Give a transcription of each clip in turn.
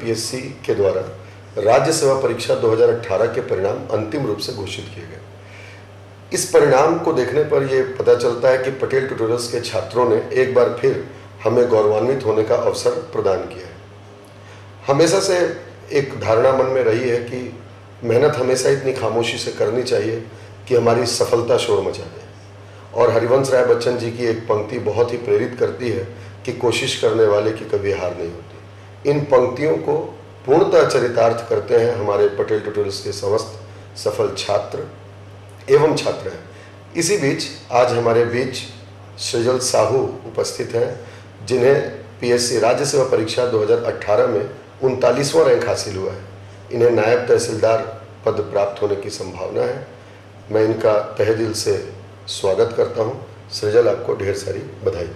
UPSC के द्वारा राज्य सेवा परीक्षा 2018 के परिणाम अंतिम रूप से घोषित किए गए। इस परिणाम को देखने पर यह पता चलता है कि पटेल ट्यूटोरियल्स के छात्रों ने एक बार फिर हमें गौरवान्वित होने का अवसर प्रदान किया है। हमेशा से एक धारणा मन में रही है कि मेहनत हमेशा इतनी खामोशी से करनी चाहिए कि हमारी सफलता शोर मचा दे। और हरिवंश राय बच्चन जी की एक पंक्ति बहुत ही प्रेरित करती है कि कोशिश करने वाले की कभी हार नहीं होती। इन पंक्तियों को पूर्णतः चरितार्थ करते हैं हमारे पटेल ट्यूटोरियल्स के समस्त सफल छात्र एवं छात्र हैं। इसी बीच आज हमारे बीच सृजल साहू उपस्थित हैं, जिन्हें पीएससी राज्य सेवा परीक्षा 2018 में 39वां रैंक हासिल हुआ है। इन्हें नायब तहसीलदार पद प्राप्त होने की संभावना है। मैं इनका तहे दिल से स्वागत करता हूं। सृजल, आपको ढेर सारी बधाई।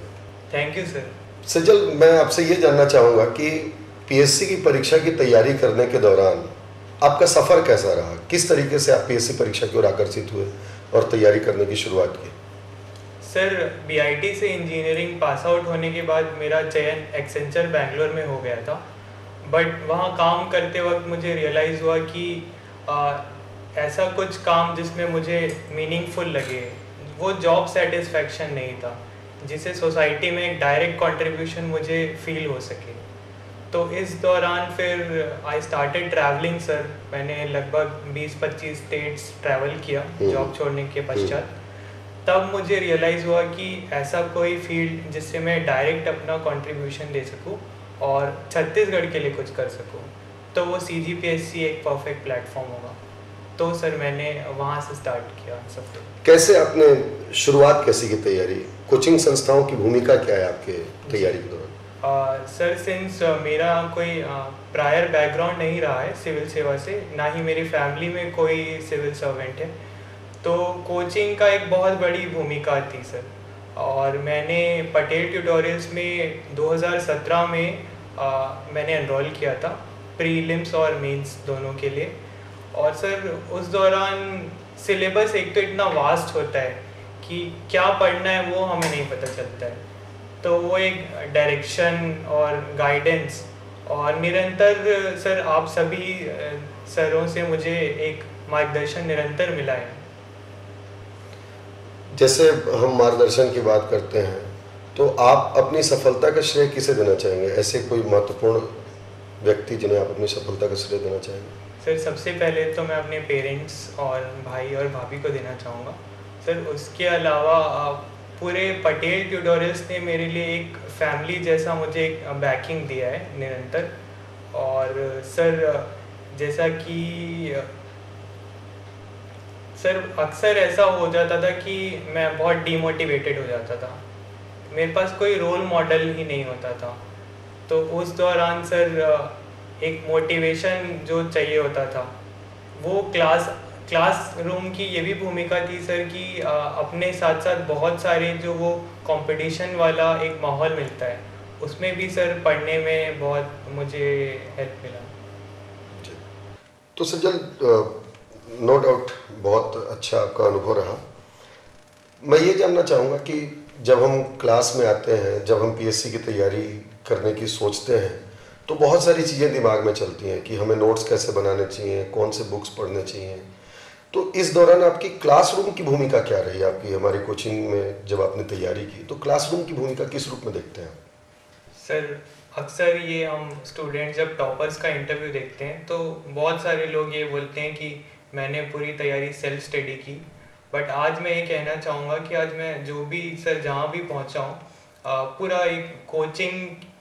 Thank you sir. सृजल, मैं आपसे ये जानना चाहूँगा कि पीएससी की परीक्षा की तैयारी करने के दौरान आपका सफ़र कैसा रहा? किस तरीके से आप पीएससी परीक्षा की ओर आकर्षित हुए और तैयारी करने की शुरुआत की? सर, बीआईटी से इंजीनियरिंग पास आउट होने के बाद मेरा चयन एक्सेंचर बैंगलोर में हो गया था। बट वहाँ काम करते वक्त मुझे रियलाइज़ हुआ कि ऐसा कुछ काम जिसमें मुझे मीनिंगफुल लगे, वो जॉब सेटिस्फैक्शन नहीं था जिसे सोसाइटी में एक डायरेक्ट कंट्रीब्यूशन मुझे फील हो सके। तो इस दौरान फिर आई स्टार्टेड ट्रैवलिंग सर। मैंने लगभग 20-25 स्टेट्स ट्रैवल किया जॉब छोड़ने के पश्चात। तब मुझे रियलाइज़ हुआ कि ऐसा कोई फील्ड जिससे मैं डायरेक्ट अपना कंट्रीब्यूशन दे सकूं और छत्तीसगढ़ के लिए कुछ कर सकूं, तो वो सीजीपीएससी एक परफेक्ट प्लेटफॉर्म होगा। तो सर मैंने वहाँ से स्टार्ट किया सब। कैसे आपने शुरुआत कैसी की तैयारी? कोचिंग संस्थाओं की भूमिका क्या है आपके तैयारी के दौरान? सर, सिंस मेरा कोई प्रायर बैकग्राउंड नहीं रहा है सिविल सेवा से, ना ही मेरी फैमिली में कोई सिविल सर्वेंट है, तो कोचिंग का एक बहुत बड़ी भूमिका थी सर। और मैंने पटेल ट्यूटोरियल्स में 2017 में मैंने एनरोल किया था, प्रीलिम्स और मेंस दोनों के लिए। और सर उस दौरान सिलेबस एक तो इतना वास्ट होता है कि क्या पढ़ना है वो हमें नहीं पता चलता है। तो वो एक डायरेक्शन और गाइडेंस और निरंतर सर आप सभी सरों से मुझे एक मार्गदर्शन निरंतर मिला है। जैसे हम मार्गदर्शन की बात करते हैं, तो आप अपनी सफलता का श्रेय किसे देना चाहेंगे? ऐसे कोई महत्वपूर्ण व्यक्ति जिन्हें आप अपनी सफलता का श्रेय देना चाहेंगे? सर, सबसे पहले तो मैं अपने पेरेंट्स और भाई और भाभी को देना चाहूँगा। सर उसके अलावा पूरे पटेल ट्यूटोरियल्स ने मेरे लिए एक फैमिली जैसा मुझे एक बैकिंग दिया है निरंतर। और सर जैसा कि सर अक्सर ऐसा हो जाता था कि मैं बहुत डीमोटिवेटेड हो जाता था, मेरे पास कोई रोल मॉडल ही नहीं होता था। तो उस दौरान सर एक मोटिवेशन जो चाहिए होता था, वो क्लासरूम की ये भी भूमिका थी सर कि अपने साथ साथ बहुत सारे जो वो कंपटीशन वाला एक माहौल मिलता है, उसमें भी सर पढ़ने में बहुत मुझे हेल्प मिला। तो सज्जल, नो डाउट बहुत अच्छा आपका अनुभव रहा। मैं ये जानना चाहूँगा कि जब हम क्लास में आते हैं, जब हम पीएससी की तैयारी करने की सोचते हैं, तो बहुत सारी चीज़ें दिमाग में चलती हैं कि हमें नोट्स कैसे बनाने चाहिए, कौन से बुक्स पढ़ने चाहिए। तो इस दौरान आपकी क्लासरूम की भूमिका क्या रही? आपकी हमारी कोचिंग में जब आपने तैयारी की, तो क्लासरूम की भूमिका किस रूप में देखते हैं? सर अक्सर ये हम स्टूडेंट जब टॉपर्स का इंटरव्यू देखते हैं तो बहुत सारे लोग ये बोलते हैं कि मैंने पूरी तैयारी सेल्फ स्टडी की। बट आज मैं ये कहना चाहूँगा कि आज मैं जो भी सर जहाँ भी पहुँचा हूँ, पूरा एक कोचिंग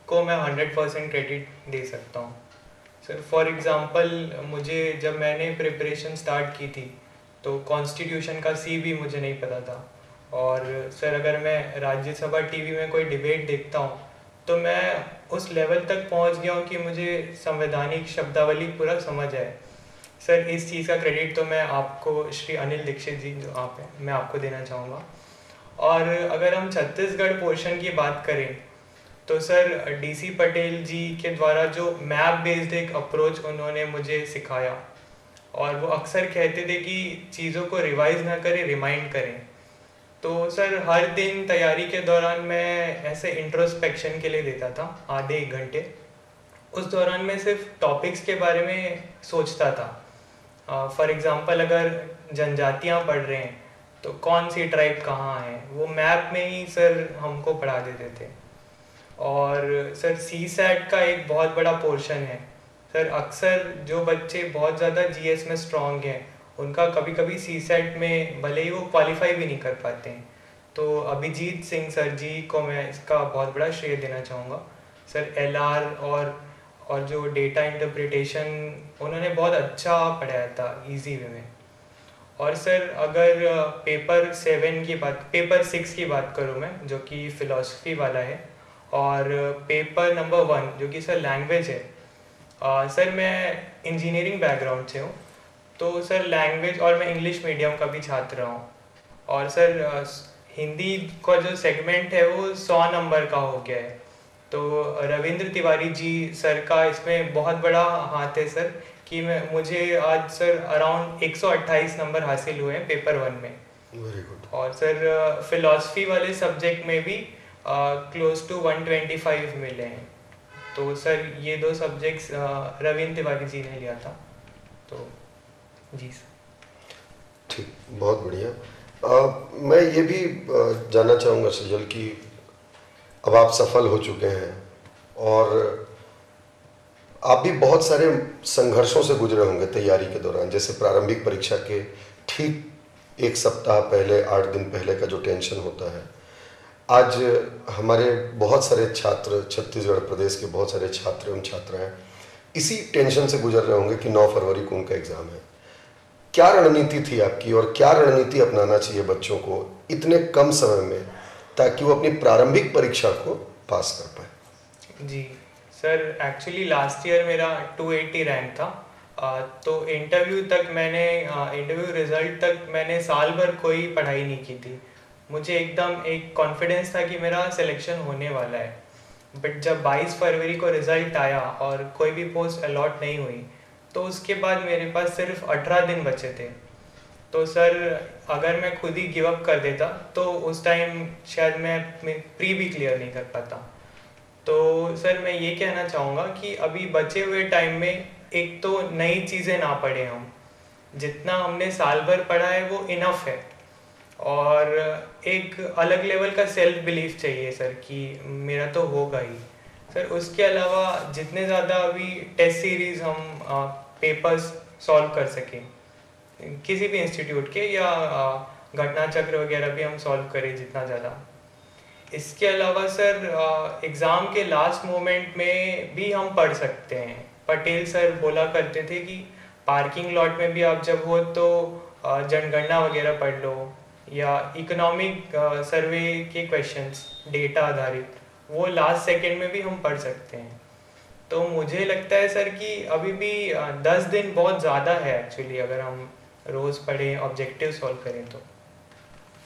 को मैं 100% क्रेडिट दे सकता हूँ। सर फॉर एग्ज़ाम्पल, मुझे जब मैंने प्रिपरेशन स्टार्ट की थी तो कॉन्स्टिट्यूशन का सी भी मुझे नहीं पता था। और सर अगर मैं राज्यसभा टीवी में कोई डिबेट देखता हूँ तो मैं उस लेवल तक पहुँच गया हूँ कि मुझे संवैधानिक शब्दावली पूरा समझ आए। सर इस चीज़ का क्रेडिट तो मैं आपको, श्री अनिल दीक्षित जी जो आप हैं, मैं आपको देना चाहूँगा। और अगर हम छत्तीसगढ़ पोर्शन की बात करें तो सर डीसी पटेल जी के द्वारा जो मैप बेस्ड एक अप्रोच उन्होंने मुझे सिखाया, और वो अक्सर कहते थे कि चीज़ों को रिवाइज ना करें, रिमाइंड करें। तो सर हर दिन तैयारी के दौरान मैं ऐसे इंट्रोस्पेक्शन के लिए देता था आधे 1 घंटे, उस दौरान मैं सिर्फ टॉपिक्स के बारे में सोचता था। फॉर एग्जांपल अगर जनजातियाँ पढ़ रहे हैं तो कौन सी ट्राइब कहाँ है, वो मैप में ही सर हमको पढ़ा देते थे। और सर सी सैट का एक बहुत बड़ा पोर्शन है सर। अक्सर जो बच्चे बहुत ज़्यादा जीएस में स्ट्रांग हैं उनका कभी कभी सी सैट में भले ही वो क्वालिफाई भी नहीं कर पाते हैं। तो अभिजीत सिंह सर जी को मैं इसका बहुत बड़ा श्रेय देना चाहूँगा। सर एलआर और जो डेटा इंटरप्रिटेशन उन्होंने बहुत अच्छा पढ़ाया था इजी वे में। और सर अगर पेपर 6 की बात करूँ मैं, जो कि फ़िलासफ़ी वाला है, और पेपर नंबर 1 जो कि सर लैंग्वेज है। सर मैं इंजीनियरिंग बैकग्राउंड से हूँ, तो सर लैंग्वेज, और मैं इंग्लिश मीडियम का भी छात्र रहा हूँ। और सर हिंदी का जो सेगमेंट है वो 100 नंबर का हो गया है। तो रविंद्र तिवारी जी सर का इसमें बहुत बड़ा हाथ है सर, कि मुझे आज सर अराउंड 128 नंबर हासिल हुए हैं पेपर 1 में। Very good. और सर फिलॉसफी वाले सब्जेक्ट में भी क्लोज टू 125 मिले हैं। तो सर ये 2 सब्जेक्ट्स रविंद्र तिवारी जी ने लिया था। तो जी सर। ठीक, बहुत बढ़िया। मैं ये भी जानना चाहूँगा सजल कि अब आप सफल हो चुके हैं और आप भी बहुत सारे संघर्षों से गुजरे होंगे तैयारी के दौरान। जैसे प्रारंभिक परीक्षा के ठीक 1 सप्ताह पहले, 8 दिन पहले का जो टेंशन होता है। आज हमारे बहुत सारे छात्र, छत्तीसगढ़ प्रदेश के बहुत सारे छात्र एवं छात्राएं इसी टेंशन से गुजर रहे होंगे कि 9 फरवरी को उनका एग्ज़ाम है। क्या रणनीति थी आपकी और क्या रणनीति अपनाना चाहिए बच्चों को इतने कम समय में, ताकि वो अपनी प्रारंभिक परीक्षा को पास कर पाए? जी सर, एक्चुअली लास्ट ईयर मेरा 280 रैंक था। तो इंटरव्यू रिजल्ट तक मैंने साल भर कोई पढ़ाई नहीं की थी। मुझे एकदम एक कॉन्फिडेंस था कि मेरा सिलेक्शन होने वाला है। बट जब 22 फरवरी को रिज़ल्ट आया और कोई भी पोस्ट अलॉट नहीं हुई, तो उसके बाद मेरे पास सिर्फ 18 दिन बचे थे। तो सर अगर मैं खुद ही गिव अप कर देता तो उस टाइम शायद मैं प्री भी क्लियर नहीं कर पाता। तो सर मैं ये कहना चाहूँगा कि अभी बचे हुए टाइम में एक तो नई चीज़ें ना पढ़ें हम, जितना हमने साल भर पढ़ा है वो इनफ है। और एक अलग लेवल का सेल्फ बिलीफ चाहिए सर कि मेरा तो होगा ही। सर उसके अलावा जितने ज़्यादा अभी टेस्ट सीरीज़ हम पेपर्स सॉल्व कर सकें किसी भी इंस्टीट्यूट के, या घटना चक्र वगैरह भी हम सॉल्व करें जितना ज़्यादा। इसके अलावा सर एग्ज़ाम के लास्ट मोमेंट में भी हम पढ़ सकते हैं। पटेल सर बोला करते थे कि पार्किंग लॉट में भी आप जब हो तो जनगणना वगैरह पढ़ लो, या इकोनॉमिक सर्वे के क्वेश्चंस डेटा आधारित वो लास्ट सेकंड में भी हम पढ़ सकते हैं। तो मुझे लगता है सर कि अभी भी 10 दिन बहुत ज़्यादा है एक्चुअली, अगर हम रोज़ पढ़ें, ऑब्जेक्टिव सॉल्व करें तो।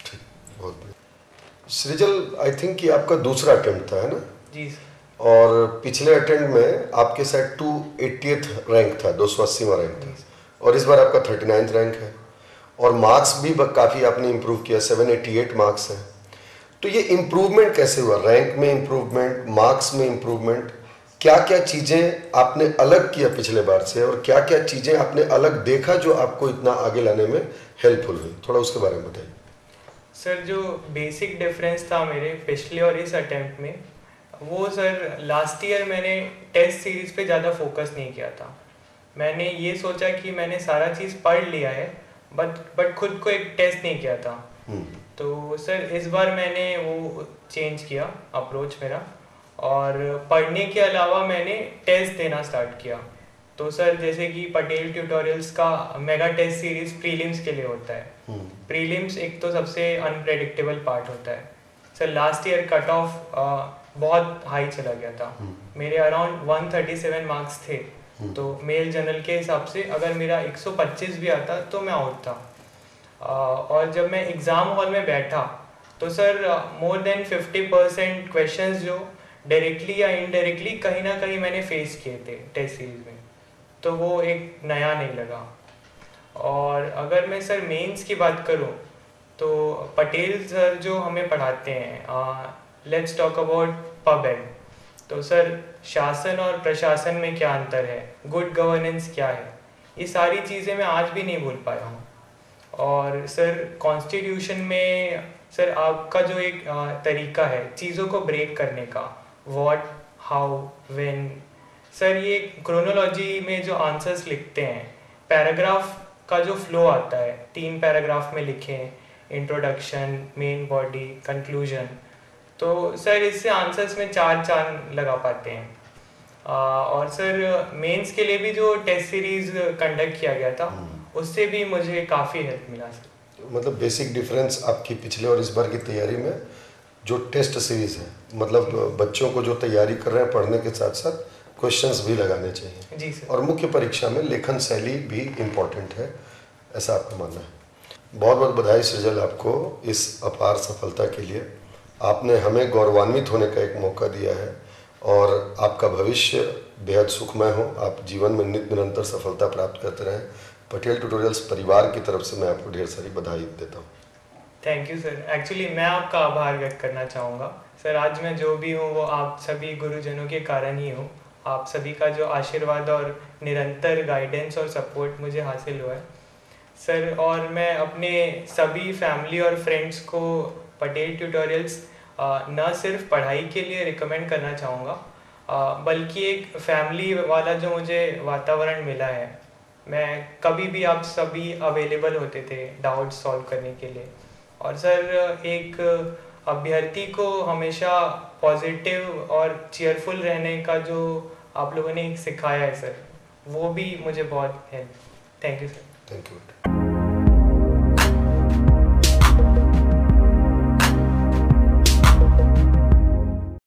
ठीक, बहुत बढ़िया। सृजल, आई थिंक कि आपका दूसरा अटेम्प्ट था, है ना? जी सर। और पिछले अटेम्प्ट में आपके शायद 280th रैंक था, 280वां रैंक था, और इस बार आपका 39th रैंक है। और मार्क्स भी काफ़ी आपने इम्प्रूव किया, 788 मार्क्स हैं। तो ये इम्प्रूवमेंट कैसे हुआ? रैंक में इम्प्रूवमेंट, मार्क्स में इम्प्रूवमेंट, क्या क्या चीज़ें आपने अलग किया पिछले बार से, और क्या क्या चीज़ें आपने अलग देखा जो आपको इतना आगे लाने में हेल्पफुल हुई? थोड़ा उसके बारे में बताइए। सर जो बेसिक डिफरेंस था मेरे पिछले और इस अटेम्प्ट में, वो सर लास्ट ईयर मैंने टेस्ट सीरीज़ पे ज़्यादा फोकस नहीं किया था। मैंने ये सोचा कि मैंने सारा चीज़ पढ़ लिया है, बट खुद को एक टेस्ट नहीं किया था। तो सर इस बार मैंने वो चेंज किया अप्रोच मेरा, और पढ़ने के अलावा मैंने टेस्ट देना स्टार्ट किया। तो सर जैसे कि पटेल ट्यूटोरियल्स का मेगा टेस्ट सीरीज प्रीलिम्स के लिए होता है। प्रीलिम्स एक तो सबसे अनप्रेडिक्टेबल पार्ट होता है। Sir last year cut off बहुत हाई चला गया था। मेरे अराउंड 137 मार्क्स थे। तो मेल जनरल के हिसाब से अगर मेरा 125 भी आता तो मैं आउट था। और जब मैं एग्ज़ाम हॉल में बैठा तो सर मोर देन 50% क्वेश्चंस जो डायरेक्टली या इनडायरेक्टली कहीं ना कहीं मैंने फेस किए थे टेस्ट सीरीज में, तो वो एक नया नहीं लगा। और अगर मैं सर मेंस की बात करूं तो पटेल सर जो हमें पढ़ाते हैं, let's talk about pub ad, तो सर शासन और प्रशासन में क्या अंतर है, गुड गवर्नेंस क्या है, ये सारी चीज़ें मैं आज भी नहीं भूल पाया हूँ। और सर कॉन्स्टिट्यूशन में सर आपका जो एक तरीका है चीज़ों को ब्रेक करने का, व्हाट, हाउ, व्हेन, सर ये क्रोनोलॉजी में जो आंसर्स लिखते हैं, पैराग्राफ का जो फ्लो आता है, 3 पैराग्राफ में लिखें, इंट्रोडक्शन, मेन बॉडी, कंक्लूजन, तो सर इससे आंसर्स में 4 चांद लगा पाते हैं। और सर मेंस के लिए भी जो टेस्ट सीरीज कंडक्ट किया गया था उससे भी मुझे काफ़ी हेल्प मिला सर। मतलब बेसिक डिफरेंस आपकी पिछले और इस बार की तैयारी में जो टेस्ट सीरीज है, मतलब बच्चों को जो तैयारी कर रहे हैं पढ़ने के साथ साथ क्वेश्चंस भी लगाने चाहिए। जी सर। और मुख्य परीक्षा में लेखन शैली भी इम्पोर्टेंट है, ऐसा आपका मानना है। बहुत बहुत बधाई सृजल आपको इस अपार सफलता के लिए। आपने हमें गौरवान्वित होने का एक मौका दिया है और आपका भविष्य बेहद सुखमय हो। आप जीवन में नित्य निरंतर सफलता प्राप्त करते रहें। पटेल ट्यूटोरियल्स परिवार की तरफ से मैं आपको ढेर सारी बधाई देता हूँ। Thank you sir. एक्चुअली मैं आपका आभार व्यक्त करना चाहूँगा सर। आज मैं जो भी हूँ वो आप सभी गुरुजनों के कारण ही हूँ। आप सभी का जो आशीर्वाद और निरंतर गाइडेंस और सपोर्ट मुझे हासिल हुआ है सर। और मैं अपने सभी फैमिली और फ्रेंड्स को पटेल ट्यूटोरियल्स न सिर्फ पढ़ाई के लिए रिकमेंड करना चाहूँगा, बल्कि एक फैमिली वाला जो मुझे वातावरण मिला है, मैं कभी भी आप सभी अवेलेबल होते थे डाउट्स सॉल्व करने के लिए। और सर एक अभ्यर्थी को हमेशा पॉजिटिव और चीयरफुल रहने का जो आप लोगों ने सिखाया है सर, वो भी मुझे बहुत help. Thank you sir. Thank you.